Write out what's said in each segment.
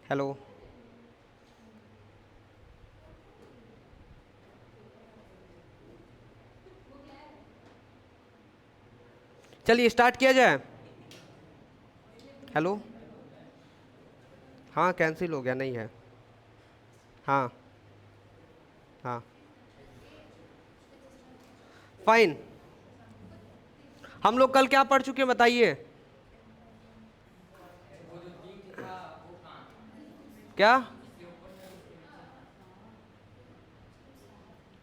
Hello. चलिए start किया जाए। हेलो। हाँ कैंसिल हो गया, नहीं है। हाँ हाँ फाइन। हम लोग कल क्या पढ़ चुके हैं बताइए। क्या?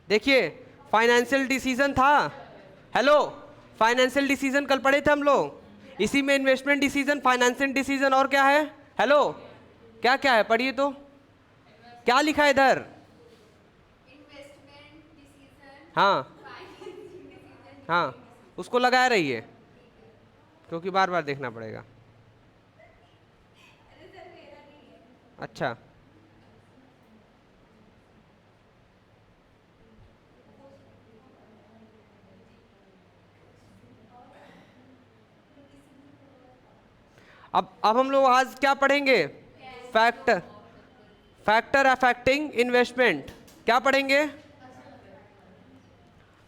देखिए, फाइनेंशियल डिसीजन था। हेलो, फाइनेंशियल डिसीजन कल पढ़े थे हम लोग। इसी में इन्वेस्टमेंट डिसीजन, फाइनेंशियल डिसीजन और क्या है? हेलो, क्या क्या है पढ़िए तो। क्या लिखा है इधर? इन्वेस्टमेंट डिसीजन, हाँ फाइनेंसिंग डिसीजन, हाँ, डिफरेंट डिसीजन। उसको लगाए रहिए ठीक है। क्योंकि बार बार देखना पड़ेगा। अरे सर मेरा नहीं है। अच्छा, अब हम लोग आज क्या पढ़ेंगे? Factor, factor affecting investment. क्या पढ़ेंगे?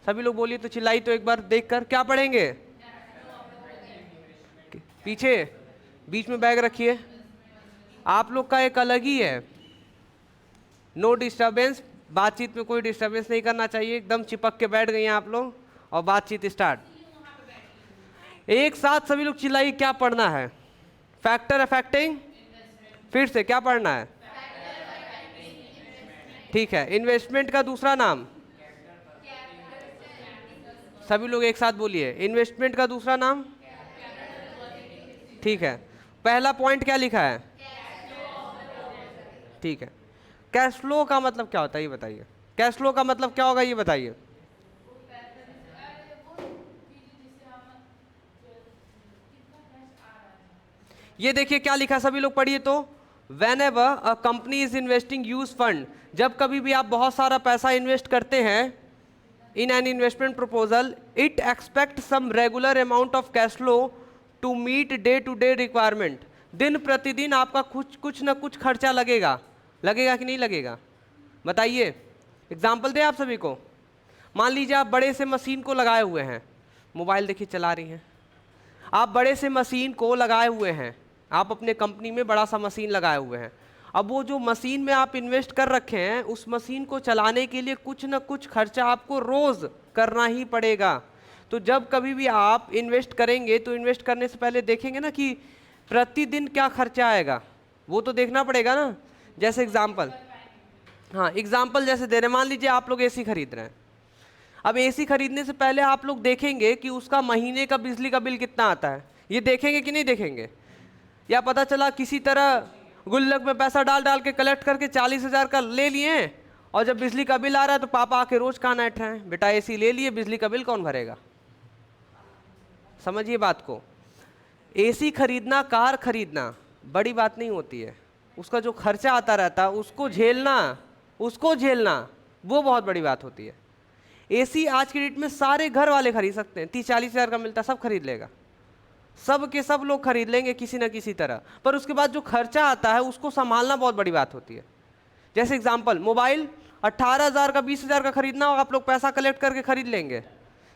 सभी लोग बोलिए तो, चिल्लाई तो एक बार देखकर, क्या पढ़ेंगे? पीछे बीच में बैग रखिए। आप लोग का एक अलग ही है, नो डिस्टरबेंस। बातचीत में कोई डिस्टरबेंस नहीं करना चाहिए, एकदम चिपक के बैठ गए हैं आप लोग और बातचीत स्टार्ट। एक साथ सभी लोग चिल्लाइए, क्या पढ़ना है? Factor affecting. फिर से क्या पढ़ना है? ठीक है, इन्वेस्टमेंट का दूसरा नाम। सभी लोग एक साथ बोलिए, इन्वेस्टमेंट का दूसरा नाम। ठीक है, पहला पॉइंट क्या लिखा है? ठीक है, कैश फ्लो का मतलब क्या होता है ये बताइए। कैश फ्लो का मतलब क्या होगा ये बताइए। ये देखिए क्या लिखा है, सभी लोग पढ़िए तो। When ever a company is investing use fund, जब कभी भी आप बहुत सारा पैसा इन्वेस्ट करते हैं in an investment proposal, it expect some regular amount of cash flow to meet day to day requirement. दिन प्रतिदिन आपका कुछ कुछ ना कुछ खर्चा लगेगा। लगेगा कि नहीं लगेगा बताइए। एग्जाम्पल दें आप सभी को। मान लीजिए आप बड़े से मशीन को लगाए हुए हैं, मोबाइल देखिए चला रही हैं आप, बड़े से मशीन को लगाए हुए हैं, आप अपने कंपनी में बड़ा सा मशीन लगाए हुए हैं। अब वो जो मशीन में आप इन्वेस्ट कर रखे हैं, उस मशीन को चलाने के लिए कुछ ना कुछ खर्चा आपको रोज़ करना ही पड़ेगा। तो जब कभी भी आप इन्वेस्ट करेंगे तो इन्वेस्ट करने से पहले देखेंगे ना कि प्रतिदिन क्या खर्चा आएगा, वो तो देखना पड़ेगा ना। जैसे एग्जाम्पल, हाँ एग्जाम्पल जैसे दे रहे हैं, मान लीजिए आप लोग एसी खरीद रहे हैं। अब एसी खरीदने से पहले आप लोग देखेंगे कि उसका महीने का बिजली का बिल कितना आता है, ये देखेंगे कि नहीं देखेंगे? या पता चला किसी तरह गुल्लक में पैसा डाल डाल के कलेक्ट करके 40,000 का ले लिए, और जब बिजली का बिल आ रहा है तो पापा आके रोज कान ऐठ रहे हैं, बेटा एसी ले लिए, बिजली का बिल कौन भरेगा? समझिए बात को। एसी खरीदना, कार खरीदना बड़ी बात नहीं होती है, उसका जो खर्चा आता रहता है उसको झेलना, उसको झेलना वो बहुत बड़ी बात होती है। एसी आज की डेट में सारे घर वाले खरीद सकते हैं, 30-40 हज़ार का मिलता है, सब खरीद लेगा, सब के सब लोग खरीद लेंगे किसी ना किसी तरह। पर उसके बाद जो खर्चा आता है उसको संभालना बहुत बड़ी बात होती है। जैसे एग्जांपल, मोबाइल 18,000 का, 20,000 का खरीदना हो, आप लोग पैसा कलेक्ट करके खरीद लेंगे,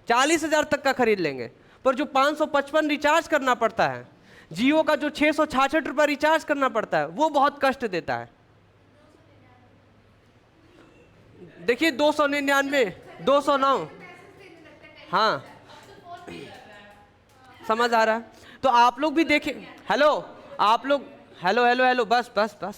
40,000 तक का खरीद लेंगे। पर जो 555 रिचार्ज करना पड़ता है, जियो का जो 666 रुपये रिचार्ज करना पड़ता है, वो बहुत कष्ट देता है। देखिए 299, 209। हाँ समझ आ रहा है। तो आप लोग भी देखें। हेलो, आप लोग, हेलो हेलो हेलो, बस बस बस,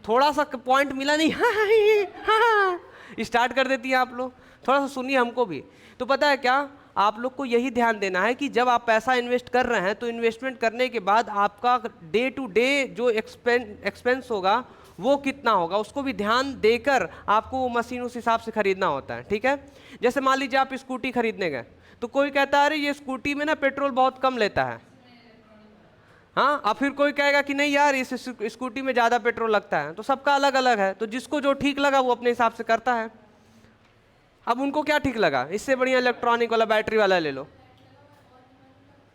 थोड़ा सा पॉइंट मिला नहीं, हाँ स्टार्ट कर देती हैं आप लोग। थोड़ा सा सुनिए हमको भी। तो पता है क्या, आप लोग को यही ध्यान देना है कि जब आप पैसा इन्वेस्ट कर रहे हैं तो इन्वेस्टमेंट करने के बाद आपका डे टू डे जो एक्सपेंस होगा वो कितना होगा, उसको भी ध्यान देकर आपको वो मशीन उस हिसाब से खरीदना होता है। ठीक है, जैसे मान लीजिए आप स्कूटी खरीदने गए, तो कोई कहता है अरे ये स्कूटी में ना पेट्रोल बहुत कम लेता है, हाँ, अब फिर कोई कहेगा कि नहीं यार इस स्कूटी में ज़्यादा पेट्रोल लगता है। तो सबका अलग अलग है, तो जिसको जो ठीक लगा वो अपने हिसाब से करता है। अब उनको क्या ठीक लगा, इससे बढ़िया इलेक्ट्रॉनिक वाला बैटरी वाला ले लो।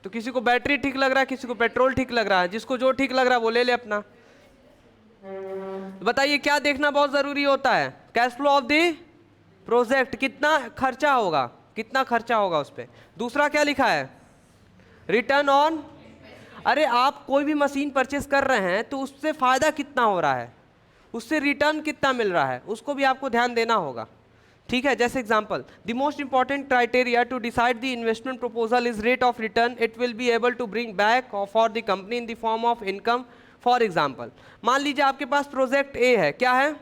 तो किसी को बैटरी ठीक लग रहा है, किसी को पेट्रोल ठीक लग रहा है, जिसको जो ठीक लग रहा है वो ले ले अपना। बताइए क्या देखना बहुत जरूरी होता है? Cash flow of the project, कितना खर्चा होगा, कितना खर्चा होगा उस पर। दूसरा क्या लिखा है? Return on. अरे आप कोई भी मशीन परचेस कर रहे हैं तो उससे फायदा कितना हो रहा है, उससे रिटर्न कितना मिल रहा है, उसको भी आपको ध्यान देना होगा। ठीक है, जैसे example, the most important criteria to decide the investment proposal is rate of return it will be able to bring back for the company in the form of income. For example, मान लीजिए आपके पास project A है, क्या है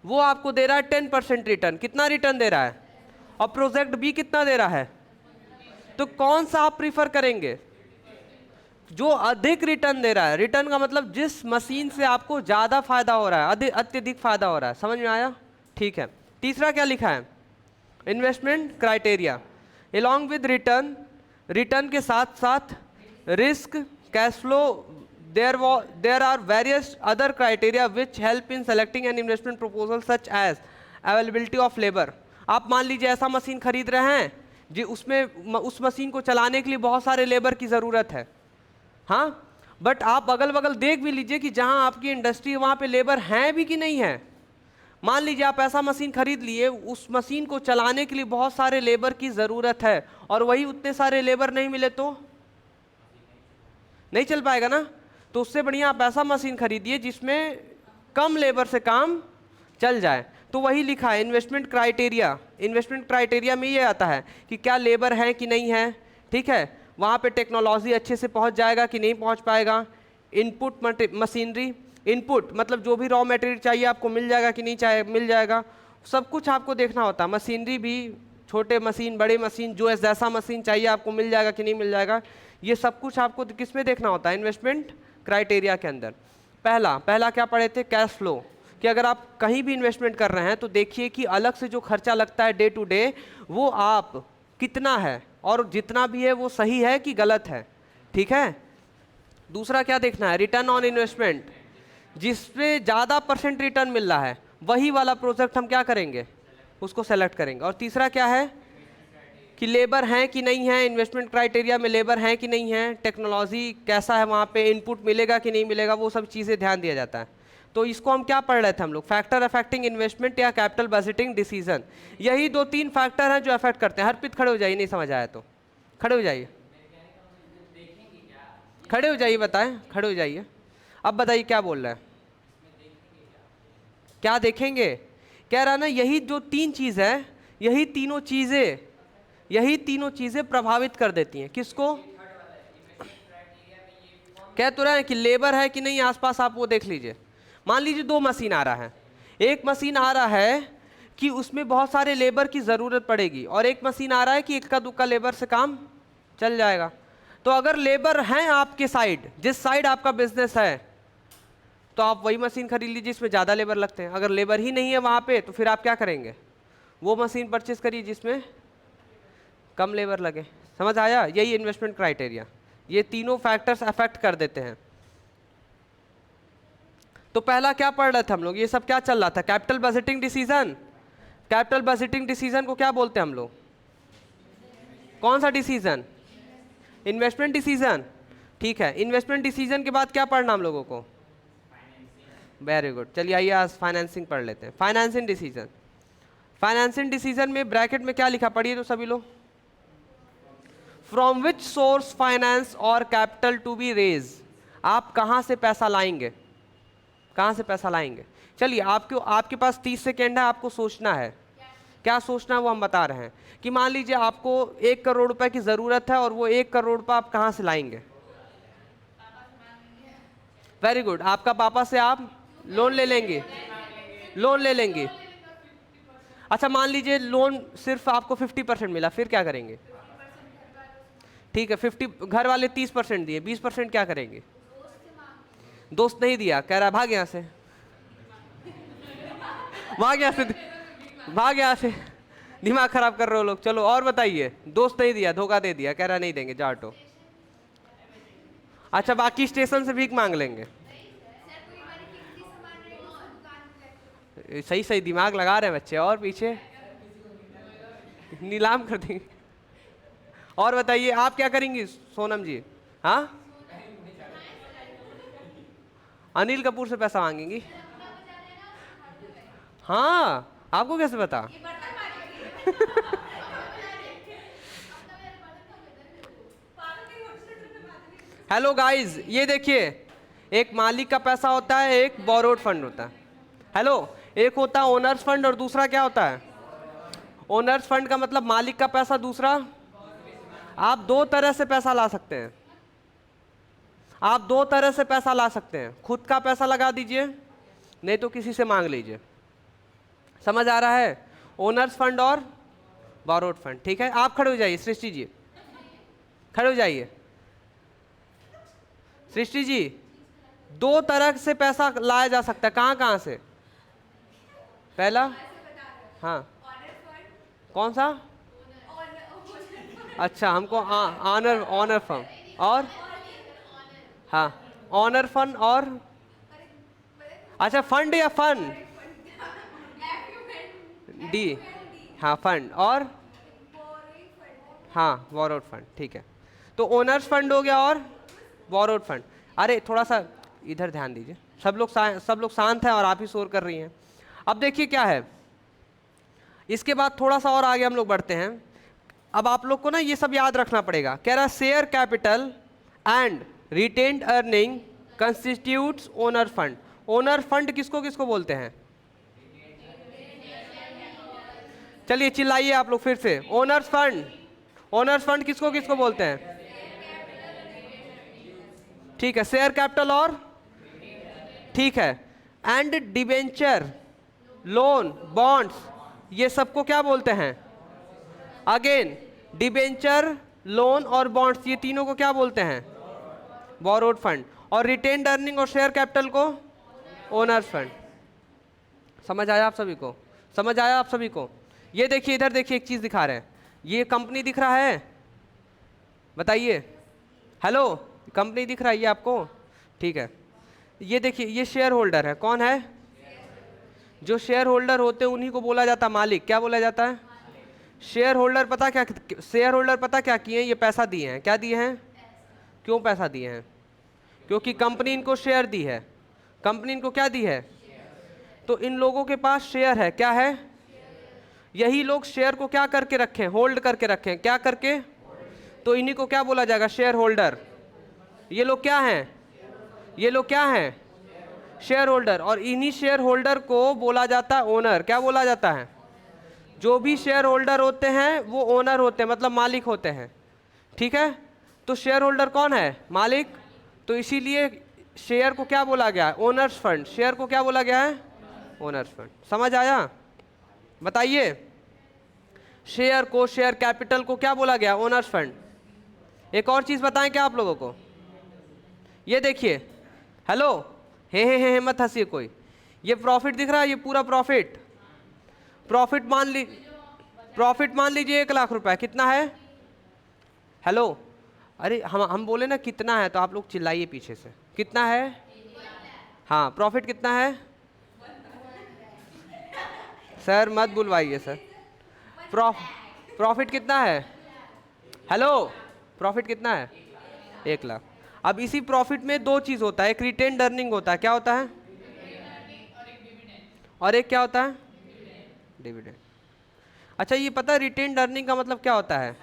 वो आपको दे रहा है 10% रिटर्न, कितना रिटर्न दे रहा है, और प्रोजेक्ट बी कितना दे रहा है, तो कौन सा आप प्रीफर करेंगे? जो अधिक रिटर्न दे रहा है। रिटर्न का मतलब जिस मशीन से आपको ज़्यादा फायदा हो रहा है, अत्यधिक फायदा हो रहा है। समझ में आया? ठीक है। तीसरा क्या लिखा है? Investment criteria along with return, return के साथ साथ risk, cash flow, there are various other criteria which help in selecting an investment proposal such as availability of labour. आप मान लीजिए ऐसा मशीन खरीद रहे हैं जी, उसमें उस मशीन को चलाने के लिए बहुत सारे लेबर की ज़रूरत है, हाँ, बट आप अगल बगल देख भी लीजिए कि जहां आपकी इंडस्ट्री है वहां पे लेबर हैं भी कि नहीं है। मान लीजिए आप ऐसा मशीन खरीद लिए, उस मशीन को चलाने के लिए बहुत सारे लेबर की ज़रूरत है और वही उतने सारे लेबर नहीं मिले तो नहीं चल पाएगा ना। तो उससे बढ़िया आप ऐसा मशीन खरीदिए जिसमें कम लेबर से काम चल जाए। तो वही लिखा है इन्वेस्टमेंट क्राइटेरिया। इन्वेस्टमेंट क्राइटेरिया में ये आता है कि क्या लेबर है कि नहीं है, ठीक है, वहाँ पे टेक्नोलॉजी अच्छे से पहुँच जाएगा कि नहीं पहुँच पाएगा, इनपुट मशीनरी, इनपुट मतलब जो भी रॉ मटेरियल चाहिए आपको मिल जाएगा कि नहीं चाहिए, मिल जाएगा, सब कुछ आपको देखना होता है। मशीनरी भी, छोटे मशीन बड़े मशीन, जो जैसा मशीन चाहिए आपको मिल जाएगा कि नहीं मिल जाएगा, ये सब कुछ आपको किस में देखना होता है? इन्वेस्टमेंट क्राइटेरिया के अंदर। पहला क्या पढ़े थे? कैश फ्लो, कि अगर आप कहीं भी इन्वेस्टमेंट कर रहे हैं तो देखिए कि अलग से जो खर्चा लगता है डे टू डे वो आप कितना है और जितना भी है वो सही है कि गलत है, ठीक है। दूसरा क्या देखना है? रिटर्न ऑन इन्वेस्टमेंट, जिसपे ज़्यादा परसेंट रिटर्न मिल रहा है वही वाला प्रोजेक्ट हम क्या करेंगे, उसको सेलेक्ट करेंगे। और तीसरा क्या है कि लेबर हैं कि नहीं है, इन्वेस्टमेंट क्राइटेरिया में लेबर हैं कि नहीं है, टेक्नोलॉजी कैसा है वहाँ पे, इनपुट मिलेगा कि नहीं मिलेगा, वो सब चीज़ें ध्यान दिया जाता है। तो इसको हम क्या पढ़ रहे थे हम लोग? फैक्टर अफेक्टिंग इन्वेस्टमेंट या कैपिटल बजटिंग डिसीजन। यही 2-3 फैक्टर हैं जो अफेक्ट करते हैं। हरप्रीत खड़े हो जाइए, नहीं समझ आया तो खड़े हो जाइए, खड़े हो जाइए, बताएं, खड़े हो जाइए। अब बताइए क्या बोल रहे हैं, क्या देखेंगे? कह रहा ना यही जो 3 चीज़ है, यही तीनों चीज़ें प्रभावित कर देती हैं किसको? कह तो रहे हैं कि लेबर है कि नहीं आसपास, आप वो देख लीजिए। मान लीजिए 2 मशीन आ रहा है, एक मशीन आ रहा है कि उसमें बहुत सारे लेबर की ज़रूरत पड़ेगी और एक मशीन आ रहा है कि इक्का दुक्का लेबर से काम चल जाएगा। तो अगर लेबर हैं आपके साइड, जिस साइड आपका बिजनेस है, तो आप वही मशीन खरीद लीजिए जिसमें ज़्यादा लेबर लगते हैं। अगर लेबर ही नहीं है वहाँ पे तो फिर आप क्या करेंगे? वो मशीन परचेस करिए जिसमें कम लेबर लगे। समझ आया? यही इन्वेस्टमेंट क्राइटेरिया, ये तीनों फैक्टर्स अफेक्ट कर देते हैं। तो पहला क्या पढ़ रहे थे हम लोग? ये सब क्या चल रहा था? Capital budgeting decision. Capital budgeting decision को क्या बोलते हैं हम लोग? कौन सा डिसीजन? इन्वेस्टमेंट डिसीजन, ठीक है। इन्वेस्टमेंट डिसीजन के बाद क्या पढ़ना हम लोगों को? Very good. चलिए आइए आज फाइनेंसिंग पढ़ लेते हैं। Financing decision. फाइनेंसिंग डिसीजन में ब्रैकेट में क्या लिखा, पढ़िए तो सभी लोग। फ्रॉम विच सोर्स फाइनेंस और कैपिटल टू बी रेज। आप कहाँ से पैसा लाएंगे, कहाँ से पैसा लाएंगे? चलिए आपके पास 30 सेकेंड है, आपको सोचना है। क्या सोचना है वो हम बता रहे हैं कि मान लीजिए आपको 1 करोड़ रुपए की ज़रूरत है और वो 1 करोड़ रुपये आप कहाँ से लाएंगे? Very good. आपका पापा से आप लोन ले लेंगे, लोन ले लेंगे। अच्छा मान लीजिए लोन सिर्फ आपको 50% मिला, फिर क्या करेंगे? ठीक है, 50 घर वाले 30% दिए, 20% क्या करेंगे? दोस्त नहीं दिया, कह रहा भाग यहाँ से, भाग यहाँ से, भाग यहाँ से, दिमाग खराब कर रहे हो लोग। चलो और बताइए। दोस्त नहीं दिया, धोखा दे दिया, कह रहा नहीं देंगे, जा हटो। अच्छा बाकी स्टेशन से भीख मांग लेंगे। सही सही दिमाग लगा रहे हैं बच्चे, और पीछे नीलाम कर देंगे। और बताइए आप क्या करेंगी सोनम जी? हाँ अनिल कपूर से पैसा मांगेंगी? हाँ, आपको कैसे पता? हेलो गाइस, ये देखिए, एक मालिक का पैसा होता है, एक बोरोड फंड होता है। हेलो, एक होता है ओनर्स फंड और दूसरा क्या होता है? ओनर्स फंड का मतलब मालिक का पैसा, दूसरा आप दो तरह से पैसा ला सकते हैं। आप दो तरह से पैसा ला सकते हैं, खुद का पैसा लगा दीजिए, नहीं तो किसी से मांग लीजिए। समझ आ रहा है? ओनर्स फंड और बोरोड फंड। ठीक है, आप खड़े हो जाइए, सृष्टि जी खड़े हो जाइए। सृष्टि जी, दो तरह से पैसा लाया जा सकता है, कहाँ कहाँ से? पहला, हाँ, कौन सा? अच्छा, हमको ऑनर ऑनर फंड और, हाँ, ऑनर फंड और, अच्छा, फंड या फंड? डी, हाँ, फंड और, हाँ, बोरोड फंड। ठीक है, तो ओनर्स फंड हो गया और बोरोड फंड। अरे थोड़ा सा इधर ध्यान दीजिए, सब लोग शांत हैं और आप ही शोर कर रही हैं। अब देखिए क्या है, इसके बाद थोड़ा सा और आगे हम लोग बढ़ते हैं। अब आप लोग को ना ये सब याद रखना पड़ेगा। कह रहा share capital and retained earning constitutes owner fund. Owner fund किसको किसको बोलते हैं? चलिए चिल्लाइए आप लोग फिर से, ओनर्स फंड। ओनर्स फंड किसको किसको बोलते हैं? ठीक है, शेयर कैपिटल और, ठीक है, एंड डिबेंचर, लोन, बॉन्ड्स, ये सबको क्या बोलते हैं? अगेन, डिबेंचर, लोन और बॉन्ड्स, ये तीनों को क्या बोलते हैं? Borrowed fund. और रिटेन्ड अर्निंग और शेयर कैपिटल को ओनर्स फंड। समझ आया आप सभी को? समझ आया आप सभी को? ये देखिए, इधर देखिए, एक चीज दिखा रहे हैं, ये कंपनी दिख रहा है, बताइए। हेलो, कंपनी दिख रहा है ये आपको? ठीक है, ये देखिए, ये शेयर होल्डर है, कौन है? जो शेयर होल्डर होते हैं उन्हीं को बोला जाता है मालिक। क्या बोला जाता है? Share holder. पता क्या, शेयर होल्डर पता क्या किए हैं? ये पैसा दिए हैं। क्या दिए हैं? क्यों पैसा दिए हैं? क्योंकि कंपनी इनको शेयर दी है। कंपनी इनको क्या दी है? तो इन लोगों के पास शेयर है। क्या है? यही लोग शेयर को क्या करके रखें? होल्ड करके रखें। क्या करके? तो इन्हीं को क्या बोला जाएगा? Share holder. ये लोग क्या हैं? ये लोग क्या हैं? Share holder. और इन्हीं शेयर होल्डर को बोला जाता है ओनर। क्या बोला जाता है? जो भी शेयर होल्डर होते हैं वो ओनर होते हैं, मतलब मालिक होते हैं। ठीक है, तो शेयर होल्डर कौन है? मालिक। तो इसीलिए शेयर को क्या बोला गया है? Owner's fund. शेयर को क्या बोला गया है? Owner's fund. समझ आया? बताइए, शेयर को, शेयर कैपिटल को क्या बोला गया? Owner's fund. एक और चीज बताएं क्या आप लोगों को? ये देखिए, हेलो, हे मत हंसिए कोई। ये प्रॉफिट दिख रहा है, ये पूरा प्रॉफिट। प्रॉफिट मान लीजिए 1 लाख रुपए। कितना है? हेलो, अरे हम बोले ना कितना है, तो आप लोग चिल्लाइए पीछे से, कितना है? हाँ, प्रॉफिट कितना है? सर मत बुलवाइए सर। प्रॉफिट कितना है? हेलो, प्रॉफिट कितना है? 1 लाख। अब इसी प्रॉफिट में दो चीज होता है, एक रिटेन्ड अर्निंग होता है। क्या होता है? और एक क्या होता है? डिविडेंड। अच्छा, ये पता है रिटेन्ड अर्निंग का मतलब क्या होता है?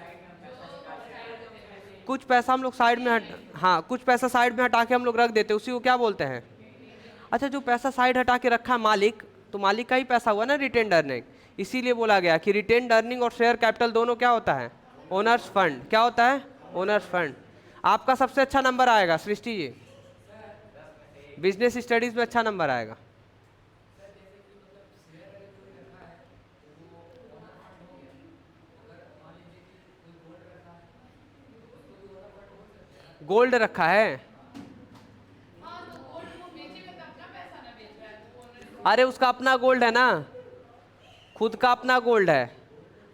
कुछ पैसा हम लोग साइड में हाँ, कुछ पैसा साइड में हटा के हम लोग रख देते हैं, उसी को क्या बोलते हैं? अच्छा, जो पैसा साइड हटा के रखा है मालिक, तो मालिक का ही पैसा हुआ ना रिटेन्ड अर्निंग। इसीलिए बोला गया कि रिटेन्ड अर्निंग और शेयर कैपिटल दोनों क्या होता है? Owner's fund. क्या होता है? Owner's fund. आपका सबसे अच्छा नंबर आएगा सृष्टि जी, बिजनेस स्टडीज में अच्छा नंबर आएगा। गोल्ड रखा है? अरे उसका अपना गोल्ड है ना, खुद का अपना गोल्ड है।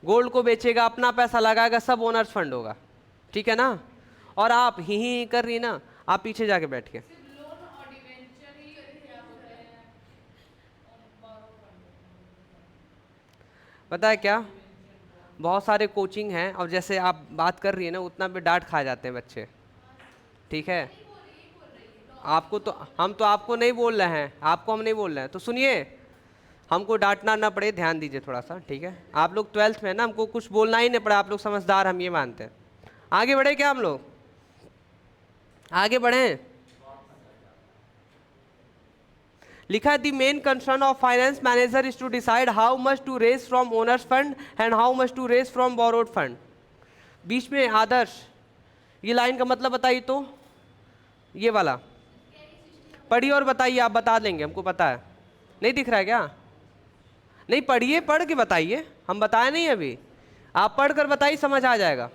गोल्ड को बेचेगा, अपना पैसा लगाएगा, सब ओनर्स फंड होगा। ठीक है ना? और आप ही कर रही ना, आप पीछे जाके बैठ के। पता है क्या, बहुत सारे कोचिंग हैं, और जैसे आप बात कर रही है ना, उतना पे डांट खा जाते हैं बच्चे। ठीक है, आपको तो हम तो आपको नहीं बोल रहे हैं, आपको हम नहीं बोल रहे हैं, तो सुनिए, हमको डांटना ना पड़े, ध्यान दीजिए थोड़ा सा, ठीक है? आप लोग 12th में है ना, हमको कुछ बोलना ही नहीं पड़ा, आप लोग समझदार, हम ये मानते हैं। आगे बढ़े क्या हम लोग? आगे बढ़े। लिखा है the main concern of finance manager is to decide how much to raise from owners fund and how much to raise from borrowed fund. बीच में आदर्श, ये लाइन का मतलब बताइए तो, ये वाला पढ़िए और बताइए, आप बता देंगे, हमको पता है। नहीं दिख रहा है क्या? नहीं पढ़िए, पढ़ के बताइए, हम बताए नहीं अभी, आप पढ़ कर बताइए, समझ आ जाएगा।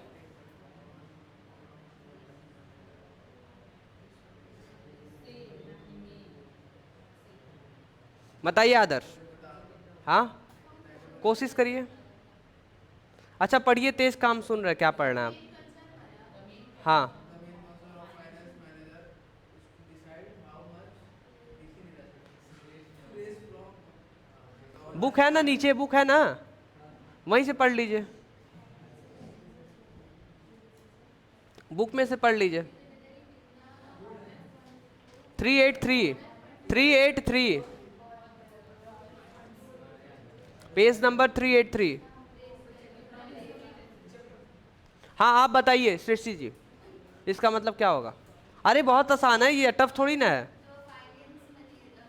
बताइए आदर्श। हाँ कोशिश करिए। अच्छा पढ़िए तेज, काम सुन रहे, क्या पढ़ना है आप? हाँ बुक है ना, नीचे बुक है ना, वहीं से पढ़ लीजिए, बुक में से पढ़ लीजिए। 383, 383, पेज नंबर 383। हाँ आप बताइए सृष्टि जी, इसका मतलब क्या होगा? अरे बहुत आसान है ये, टफ थोड़ी ना है। तो फाइनेंस मैनेजर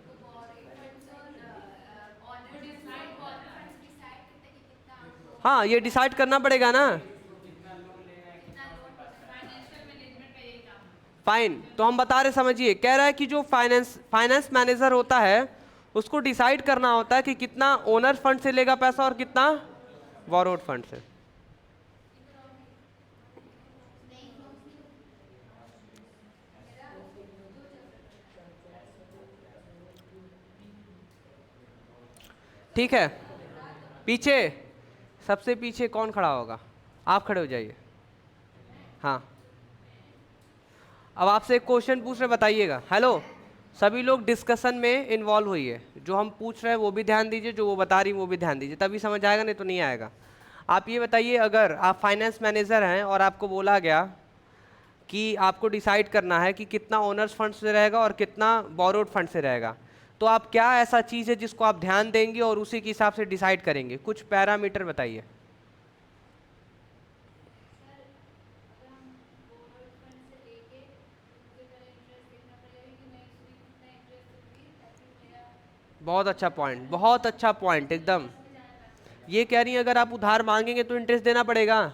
तो borrowing funds और ऑनर डिसाइड फंड्स डिसाइड करते हैं कि कितना आपको हाँ ये डिसाइड करना पड़ेगा ना। कितना लोन फाइनेंशियल मैनेजमेंट का यही काम है। फाइन, तो हम बता रहे, समझिए, कह रहा है कि जो फाइनेंस मैनेजर होता है उसको डिसाइड करना होता है कि कितना ओनर फंड से लेगा पैसा और कितना बोरोड फंड से। ठीक है, पीछे, सबसे पीछे कौन खड़ा होगा? आप खड़े हो जाइए। हाँ अब आपसे एक क्वेश्चन पूछ रहे, बताइएगा। हेलो, सभी लोग डिस्कशन में इन्वॉल्व हुई है, जो हम पूछ रहे हैं वो भी ध्यान दीजिए, जो वो बता रही वो भी ध्यान दीजिए, तभी समझ आएगा, नहीं तो नहीं आएगा। आप ये बताइए, अगर आप फाइनेंस मैनेजर हैं और आपको बोला गया कि आपको डिसाइड करना है कि कितना ओनर्स फंड से रहेगा और कितना बोरोड फंड से रहेगा, तो आप क्या ऐसा चीज़ है जिसको आप ध्यान देंगे और उसी के हिसाब से डिसाइड करेंगे? कुछ पैरामीटर बताइए। बहुत अच्छा पॉइंट, बहुत अच्छा पॉइंट, एकदम। ये कह रही है अगर आप उधार मांगेंगे तो इंटरेस्ट देना पड़ेगा,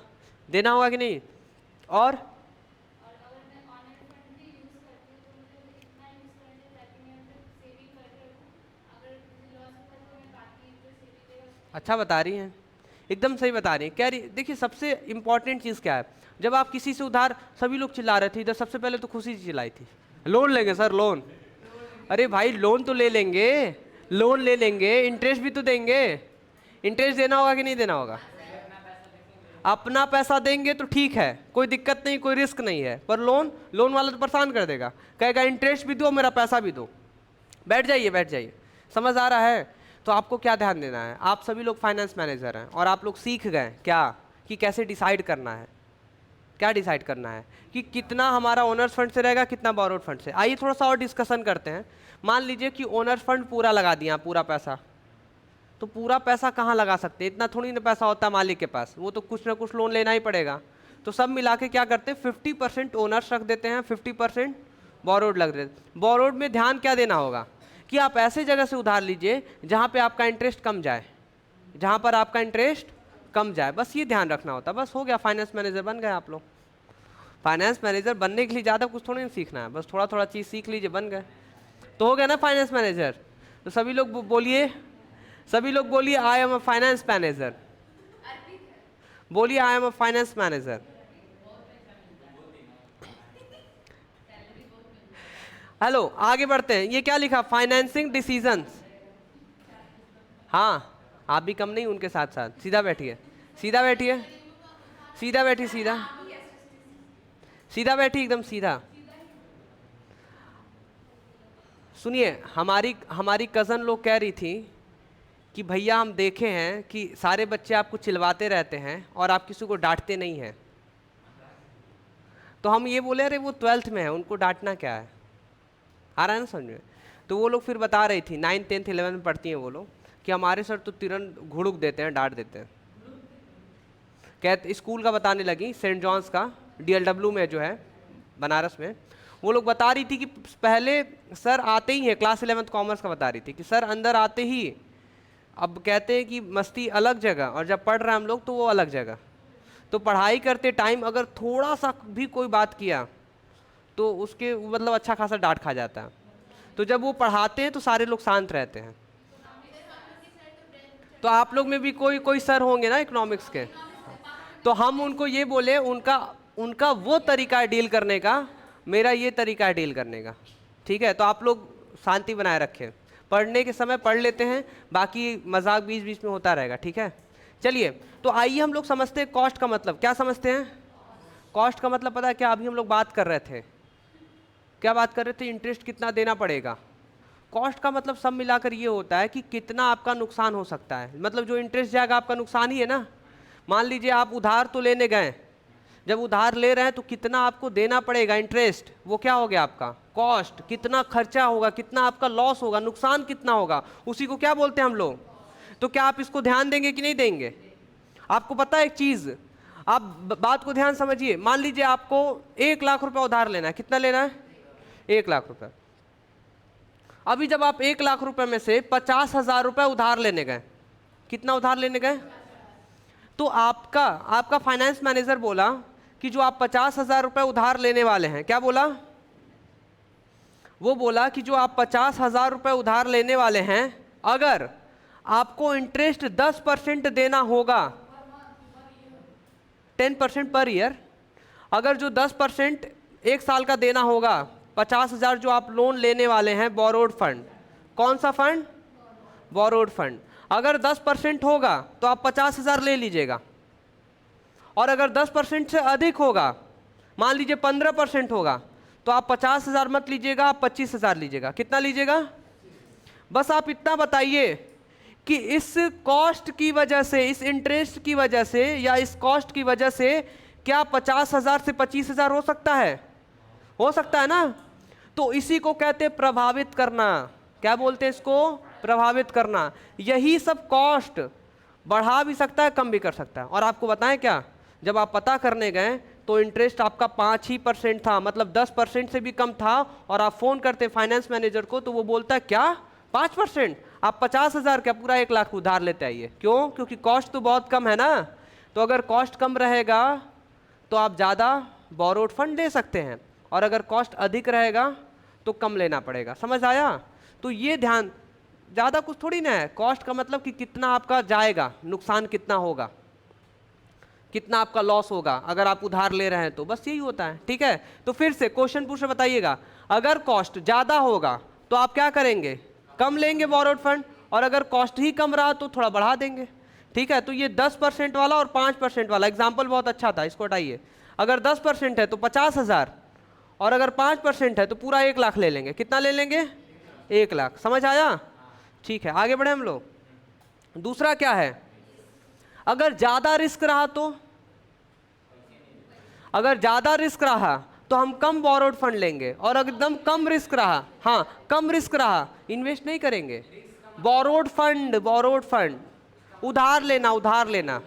देना होगा कि नहीं? और अच्छा बता रही हैं, एकदम सही बता रही हैं। कह रही, देखिए सबसे इंपॉर्टेंट चीज़ क्या है, जब आप किसी से उधार, सभी लोग चिल्ला रहे थे इधर, सबसे पहले तो खुशी चिल्लाई थी, लोन लेंगे सर लोन। अरे भाई लोन तो ले लेंगे, लोन ले लेंगे, इंटरेस्ट भी तो देंगे, इंटरेस्ट देना होगा कि नहीं देना होगा? अपना पैसा देंगे तो ठीक है, कोई दिक्कत नहीं, कोई रिस्क नहीं है, पर लोन, लोन वाला तो परेशान कर देगा, कहेगा इंटरेस्ट भी दो मेरा पैसा भी दो। बैठ जाइए बैठ जाइए, समझ आ रहा है? तो आपको क्या ध्यान देना है, आप सभी लोग फाइनेंस मैनेजर हैं और आप लोग सीख गए क्या कि कैसे डिसाइड करना है, क्या डिसाइड करना है कि कितना हमारा ओनर्स फंड से रहेगा, कितना बोरोड फंड से। आइए थोड़ा सा और डिस्कशन करते हैं। मान लीजिए कि ओनर्स फंड पूरा लगा दिया, पूरा पैसा, तो पूरा पैसा कहाँ लगा सकते हैं? इतना थोड़ी ना पैसा होता है मालिक के पास, वो तो कुछ ना कुछ लोन लेना ही पड़ेगा। तो सब मिला के क्या करते हैं, 50% ओनर्स रख देते हैं, 50% बोरोड लग देते हैं। बोरोड में ध्यान क्या देना होगा कि आप ऐसे जगह से उधार लीजिए जहाँ पे आपका इंटरेस्ट कम जाए, जहाँ पर आपका इंटरेस्ट कम जाए, बस ये ध्यान रखना होता है, बस हो गया, फाइनेंस मैनेजर बन गए आप लोग। फाइनेंस मैनेजर बनने के लिए ज़्यादा कुछ थोड़ी ना सीखना है, बस थोड़ा थोड़ा चीज़ सीख लीजिए, बन गए, तो हो गया ना फाइनेंस मैनेजर। तो सभी लोग बोलिए, सभी लोग बोलिए I am a finance manager, बोलिए I am a finance manager. Hello आगे बढ़ते हैं, ये क्या लिखा, फाइनेंसिंग डिसीजंस। हाँ आप भी कम नहीं, उनके साथ साथ सीधा बैठिए, सीधा बैठिए, सीधा बैठिए, सीधा सीधा बैठिए, एकदम सीधा। सुनिए, हमारी हमारी कज़न लोग कह रही थी कि भैया हम देखे हैं कि सारे बच्चे आपको चिल्लाते रहते हैं और आप किसी को डांटते नहीं हैं। तो हम ये बोले अरे वो 12th में है, उनको डांटना क्या है, आ रहा है ना समझ में। तो वो लोग फिर बता रही थी 9, 10th, 11 में पढ़ती हैं वो लोग कि हमारे सर तो तुरंत घुड़ुक देते हैं, डांट देते हैं। कहते स्कूल का बताने लगी, सेंट जॉन्स का DLW में जो है बनारस में, वो लोग बता रही थी कि पहले सर आते ही है, क्लास 11th कॉमर्स का बता रही थी कि सर अंदर आते ही अब कहते हैं कि मस्ती अलग जगह और जब पढ़ रहे हैं हम लोग तो वो अलग जगह। तो पढ़ाई करते टाइम अगर थोड़ा सा भी कोई बात किया तो उसके मतलब अच्छा खासा डांट खा जाता है। तो जब वो पढ़ाते हैं तो सारे लोग शांत रहते हैं। तो आप लोग में भी कोई कोई सर होंगे ना इकोनॉमिक्स के, तो हम उनको ये बोले उनका उनका वो तरीका है डील करने का, मेरा ये तरीका है डील करने का, ठीक है। तो आप लोग शांति बनाए रखें, पढ़ने के समय पढ़ लेते हैं, बाकी मजाक बीच बीच में होता रहेगा, ठीक है। चलिए तो आइए हम लोग समझते हैं कॉस्ट का मतलब। क्या समझते हैं कॉस्ट का मतलब? पता है क्या? अभी हम लोग बात कर रहे थे, क्या बात कर रहे थे? इंटरेस्ट कितना देना पड़ेगा। कॉस्ट का मतलब सब मिलाकर ये होता है कि कितना आपका नुकसान हो सकता है, मतलब जो इंटरेस्ट जाएगा आपका नुकसान ही है ना। मान लीजिए आप उधार तो लेने गए, जब उधार ले रहे हैं तो कितना आपको देना पड़ेगा इंटरेस्ट, वो क्या हो गया आपका कॉस्ट। कितना खर्चा होगा, कितना आपका लॉस होगा, नुकसान कितना होगा, उसी को क्या बोलते हैं हम लोग। तो क्या आप इसको ध्यान देंगे कि नहीं देंगे? आपको पता है एक चीज, आप बात को ध्यान समझिए। मान लीजिए आपको 1 लाख रुपए उधार लेना है, कितना लेना है? 1 लाख रुपए। अभी जब आप 1 लाख रुपए में से 50,000 रुपए उधार लेने गए, कितना उधार लेने गए? तो आपका फाइनेंस मैनेजर बोला कि जो आप 50,000 रुपए उधार लेने वाले हैं, क्या बोला? वो बोला कि जो आप 50,000 रुपए उधार लेने वाले हैं, अगर आपको इंटरेस्ट 10% देना होगा, 10% पर ईयर, अगर जो 10% 1 साल का देना होगा, 50,000 जो आप लोन लेने वाले हैं बोरोड फंड, कौन सा फंड? Borrowed fund. अगर 10% होगा तो आप 50,000 ले लीजिएगा, और अगर 10% से अधिक होगा, मान लीजिए 15% होगा, तो आप 50,000 मत लीजिएगा, आप 25,000 लीजिएगा। कितना लीजिएगा? बस आप इतना बताइए कि इस कॉस्ट की वजह से, इस इंटरेस्ट की वजह से या इस कॉस्ट की वजह से क्या 50,000 से 25,000 हो सकता है? हो सकता है ना। तो इसी को कहते हैं प्रभावित करना। क्या बोलते हैं इसको? प्रभावित करना। यही सब कॉस्ट बढ़ा भी सकता है, कम भी कर सकता है। और आपको बताएं क्या, जब आप पता करने गए तो इंटरेस्ट आपका 5% था, मतलब 10% से भी कम था, और आप फोन करते फाइनेंस मैनेजर को तो वो बोलता है क्या 5%? आप 50,000 क्या पूरा 1 लाख उधार लेते आइए। क्यों? क्योंकि कॉस्ट तो बहुत कम है ना। तो अगर कॉस्ट कम रहेगा तो आप ज़्यादा बोरोड फंड दे सकते हैं, और अगर कॉस्ट अधिक रहेगा तो कम लेना पड़ेगा। समझ आया? तो ये ध्यान, ज़्यादा कुछ थोड़ी ना है। कॉस्ट का मतलब कि कितना आपका जाएगा, नुकसान कितना होगा, कितना आपका लॉस होगा अगर आप उधार ले रहे हैं, तो बस यही होता है, ठीक है। तो फिर से क्वेश्चन पूछ बताइएगा, अगर कॉस्ट ज़्यादा होगा तो आप क्या करेंगे? कम लेंगे बोरोड फंड, और अगर कॉस्ट ही कम रहा तो थोड़ा बढ़ा देंगे, ठीक है। तो ये 10% वाला और 5% वाला एग्जाम्पल बहुत अच्छा था, इसको हटाइए। अगर 10% है तो 50,000, और अगर 5% है तो पूरा 1 लाख ले लेंगे। कितना ले लेंगे? 1 लाख। समझ आया? ठीक है, आगे बढ़े हम लोग। दूसरा क्या है? अगर ज्यादा रिस्क रहा तो, अगर ज्यादा रिस्क रहा तो हम कम बोरोड फंड लेंगे, और अगर एकदम कम रिस्क रहा, हाँ कम रिस्क रहा, इन्वेस्ट नहीं करेंगे। बोरोड फंड, बोरोड फंड, उधार लेना, उधार लेना।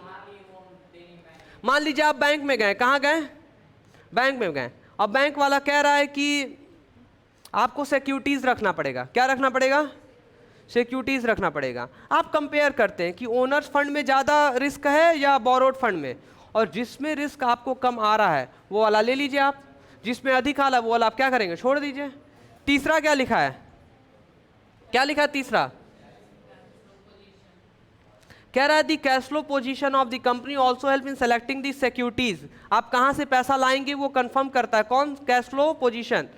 मान लीजिए आप बैंक में गए, कहाँ गए? बैंक में गए, अब बैंक वाला कह रहा है कि आपको सिक्योरिटीज रखना पड़ेगा। क्या रखना पड़ेगा? सिक्योरिटीज रखना पड़ेगा। आप कंपेयर करते हैं कि ओनर्स फंड में ज़्यादा रिस्क है या बोरोड फंड में, और जिसमें रिस्क आपको कम आ रहा है वो वाला ले लीजिए आप, जिसमें अधिक आ रहा है वो वाला आप क्या करेंगे? छोड़ दीजिए। तीसरा क्या लिखा है? क्या लिखा है तीसरा? कह रहा है the cash flow position of the company also help in selecting the securities. आप कहाँ से पैसा लाएंगे वो कंफर्म करता है। कौन? Cash flow position.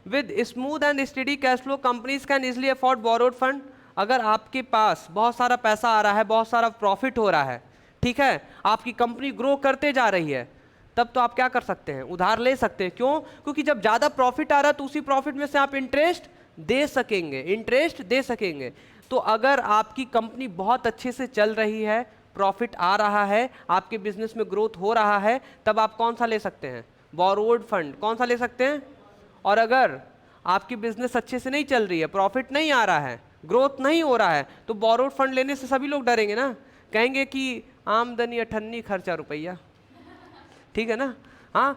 With smooth and study cash flow companies can easily afford borrowed fund. अगर आपके पास बहुत सारा पैसा आ रहा है, बहुत सारा प्रॉफिट हो रहा है, ठीक है, आपकी कंपनी ग्रो करते जा रही है, तब तो आप क्या कर सकते हैं? उधार ले सकते हैं। क्यों? क्योंकि जब ज़्यादा प्रॉफिट आ रहा है तो उसी प्रॉफिट में से आप इंटरेस्ट दे सकेंगे, इंटरेस्ट दे सकेंगे। तो अगर आपकी कंपनी बहुत अच्छे से चल रही है, प्रॉफिट आ रहा है, आपके बिजनेस में ग्रोथ हो रहा है, तब आप कौन सा ले सकते हैं? बोरोड फंड कौन सा ले सकते हैं। और अगर आपकी बिजनेस अच्छे से नहीं चल रही है, प्रॉफिट नहीं आ रहा है, ग्रोथ नहीं हो रहा है, तो बोरोड फंड लेने से सभी लोग डरेंगे ना, कहेंगे कि आमदनी अठन्नी खर्चा रुपया, ठीक है ना। हाँ,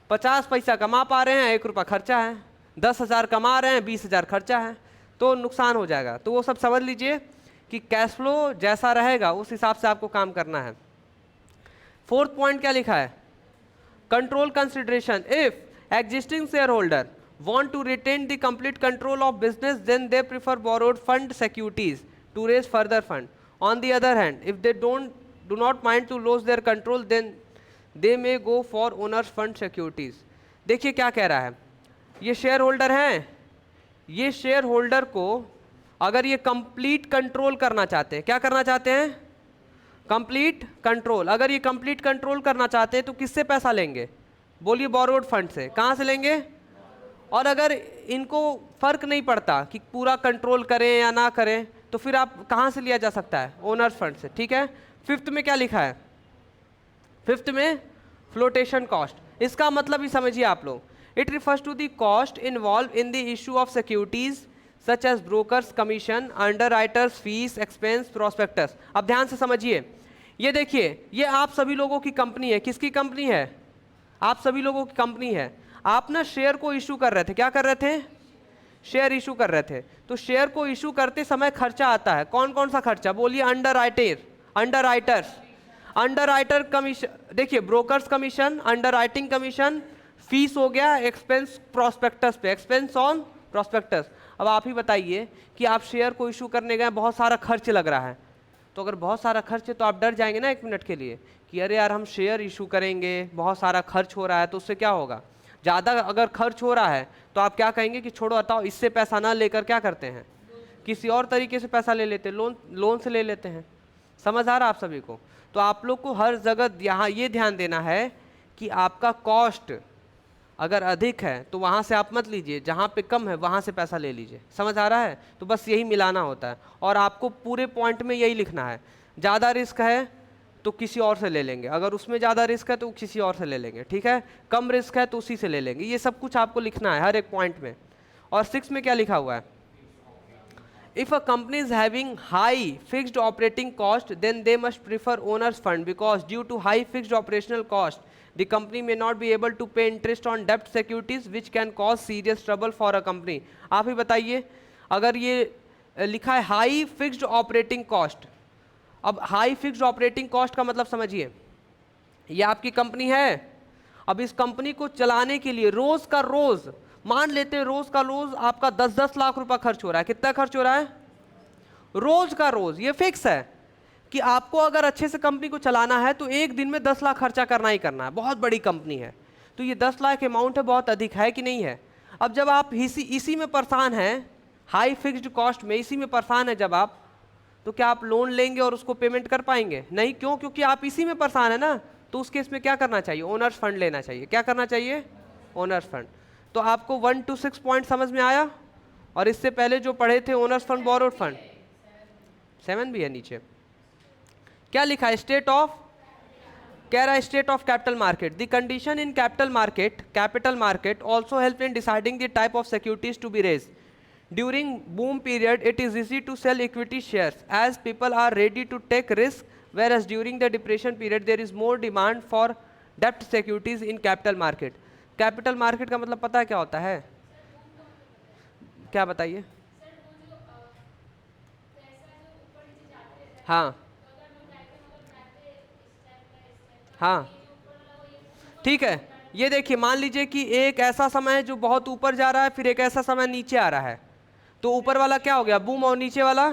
50 पैसा कमा पा रहे हैं, 1 रुपया खर्चा है, 10,000 कमा रहे हैं, 20,000 खर्चा है, तो नुकसान हो जाएगा। तो वो सब समझ लीजिए कि कैश फ्लो जैसा रहेगा उस हिसाब से आपको काम करना है। 4th पॉइंट क्या लिखा है, control consideration. If existing share holder want to retain the complete control of business, then they prefer borrowed fund securities to raise further fund. On the other hand, if they do not mind to lose their control, then they may go for owners fund securities. देखिए क्या कह रहा है, ये share holder हैं, ये share holder को अगर ये कंप्लीट कंट्रोल करना चाहते हैं, क्या करना चाहते हैं, कंप्लीट कंट्रोल। अगर ये कंप्लीट कंट्रोल करना चाहते हैं तो किससे पैसा लेंगे, बोलिए बोरोड फंड से। कहाँ से लेंगे। और अगर इनको फर्क नहीं पड़ता कि पूरा कंट्रोल करें या ना करें, तो फिर आप कहाँ से लिया जा सकता है, ओनर्स फंड से, ठीक है। 5th में क्या लिखा है, 5th में फ्लोटेशन कॉस्ट। इसका मतलब ही समझिए आप लोग, it refers to the cost involve in the issue of securities such as brokers commission, underwriters fees, expense, prospectus. अब ध्यान से समझिए, ये देखिए, ये आप सभी लोगों की कंपनी है। किसकी कंपनी है, आप सभी लोगों की कंपनी है। आप ना शेयर को इशू कर रहे थे, क्या कर रहे थे, शेयर इशू कर रहे थे। तो शेयर को इशू करते समय खर्चा आता है, कौन कौन सा खर्चा, बोलिए अंडरराइटर्स, अंडरराइटर कमीशन, देखिए brokers commission, underwriting commission, fees हो गया, एक्सपेंस प्रोस्पेक्टस पे, एक्सपेंस ऑन प्रोस्पेक्टस। अब आप ही बताइए कि आप शेयर को इशू करने गए, बहुत सारा खर्च लग रहा है, तो अगर बहुत सारा खर्च है तो आप डर जाएंगे ना 1 मिनट के लिए कि अरे यार हम शेयर इशू करेंगे, बहुत सारा खर्च हो रहा है, तो उससे क्या होगा, ज़्यादा अगर खर्च हो रहा है तो आप क्या कहेंगे कि छोड़ो हटाओ, इससे पैसा ना लेकर क्या करते हैं, किसी और तरीके से पैसा ले लेते हैं, लोन से ले लेते हैं। समझ आ रहा है आप सभी को। तो आप लोग को हर जगह यहाँ ये ध्यान देना है कि आपका कॉस्ट अगर अधिक है तो वहाँ से आप मत लीजिए, जहाँ पे कम है वहाँ से पैसा ले लीजिए। समझ आ रहा है। तो बस यही मिलाना होता है और आपको पूरे पॉइंट में यही लिखना है। ज़्यादा रिस्क है तो किसी और से ले लेंगे, अगर उसमें ज़्यादा रिस्क है तो किसी और से ले लेंगे, ठीक है। कम रिस्क है तो उसी से ले लेंगे। ये सब कुछ आपको लिखना है हर एक पॉइंट में। और 6 में क्या लिखा हुआ है, if a company is having high fixed operating cost then they must prefer owners fund because due to high fixed operational cost the company may not be able to pay interest on डेब्ट securities which can cause serious trouble for a company. आप ही बताइए, अगर ये लिखा है high fixed operating cost, अब high fixed operating cost का मतलब समझिए, ये आपकी कंपनी है, अब इस कंपनी को चलाने के लिए रोज का रोज, मान लेते हैं रोज का रोज आपका 10-10 लाख रुपया खर्च हो रहा है। कितना खर्च हो रहा है, रोज का रोज, ये फिक्स है कि आपको अगर अच्छे से कंपनी को चलाना है तो एक दिन में 10 लाख खर्चा करना ही करना है। बहुत बड़ी कंपनी है तो ये 10 लाख अमाउंट है, बहुत अधिक है कि नहीं है। अब जब आप इसी में परेशान हैं, हाई फिक्स्ड कॉस्ट में इसी में परेशान है जब आप, तो क्या आप लोन लेंगे और उसको पेमेंट कर पाएंगे, नहीं। क्यों, क्योंकि आप इसी में परेशान है ना। तो उस केस में क्या करना चाहिए, ओनर्स फंड लेना चाहिए। क्या करना चाहिए, ओनर्स फंड। तो आपको 1 to 6 पॉइंट समझ में आया। और इससे पहले जो पढ़े थे ओनर्स फंड, बोरोड फंड, 7 भी है नीचे। क्या लिखा है, स्टेट ऑफ, कह रहा है state of capital market. The condition in capital market also help in deciding the type of securities to be raise. During boom period, it is easy to sell equity shares as people are ready to take risk, whereas during the depression period, there is more demand for debt securities in capital market. Capital market का मतलब पता है क्या होता है, क्या बताइए। हाँ हाँ, ठीक है। ये देखिए, मान लीजिए कि एक ऐसा समय है जो बहुत ऊपर जा रहा है, फिर एक ऐसा समय नीचे आ रहा है, तो ऊपर वाला क्या हो गया, बूम, और नीचे वाला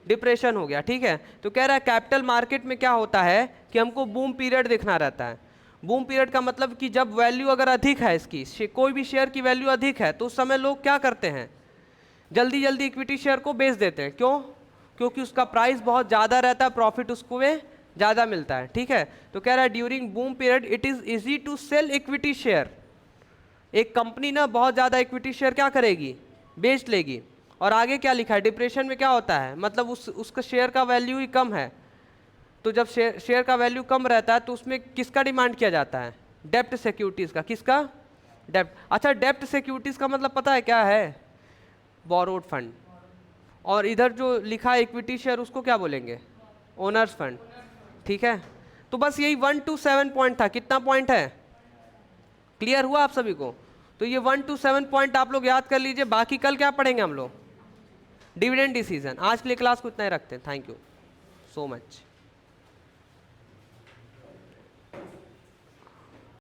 डिप्रेशन हो गया, ठीक है। तो कह रहा है कैपिटल मार्केट में क्या होता है कि हमको बूम पीरियड देखना रहता है। बूम पीरियड का मतलब कि जब वैल्यू अगर अधिक है, इसकी कोई भी शेयर की वैल्यू अधिक है, तो उस समय लोग क्या करते हैं, जल्दी जल्दी इक्विटी शेयर को बेच देते हैं। क्यों, क्योंकि उसका प्राइस बहुत ज़्यादा रहता है, प्रॉफिट उसको में ज़्यादा मिलता है, ठीक है। तो कह रहा है during boom period it is easy to sell equity share. एक कंपनी ना बहुत ज़्यादा इक्विटी शेयर क्या करेगी, बेच लेगी। और आगे क्या लिखा है, डिप्रेशन में क्या होता है, मतलब उसका शेयर का वैल्यू ही कम है। तो जब शेयर का वैल्यू कम रहता है तो उसमें किसका डिमांड किया जाता है, डेप्ट सिक्योरिटीज का, किसका? डेप्ट। अच्छा, डेप्ट सिक्योरिटीज का मतलब पता है क्या है? Borrowed fund. और इधर जो लिखा है इक्विटी शेयर, उसको क्या बोलेंगे? Owner's fund. ठीक है, तो बस यही 1 to 7 पॉइंट था। कितना पॉइंट है? क्लियर हुआ आप सभी को? तो ये 1 to 7 पॉइंट आप लोग याद कर लीजिए। बाकी कल क्या पढ़ेंगे हम लोग? Dividend decision. आज के लिए क्लास को इतना ही रखते हैं। Thank you so much.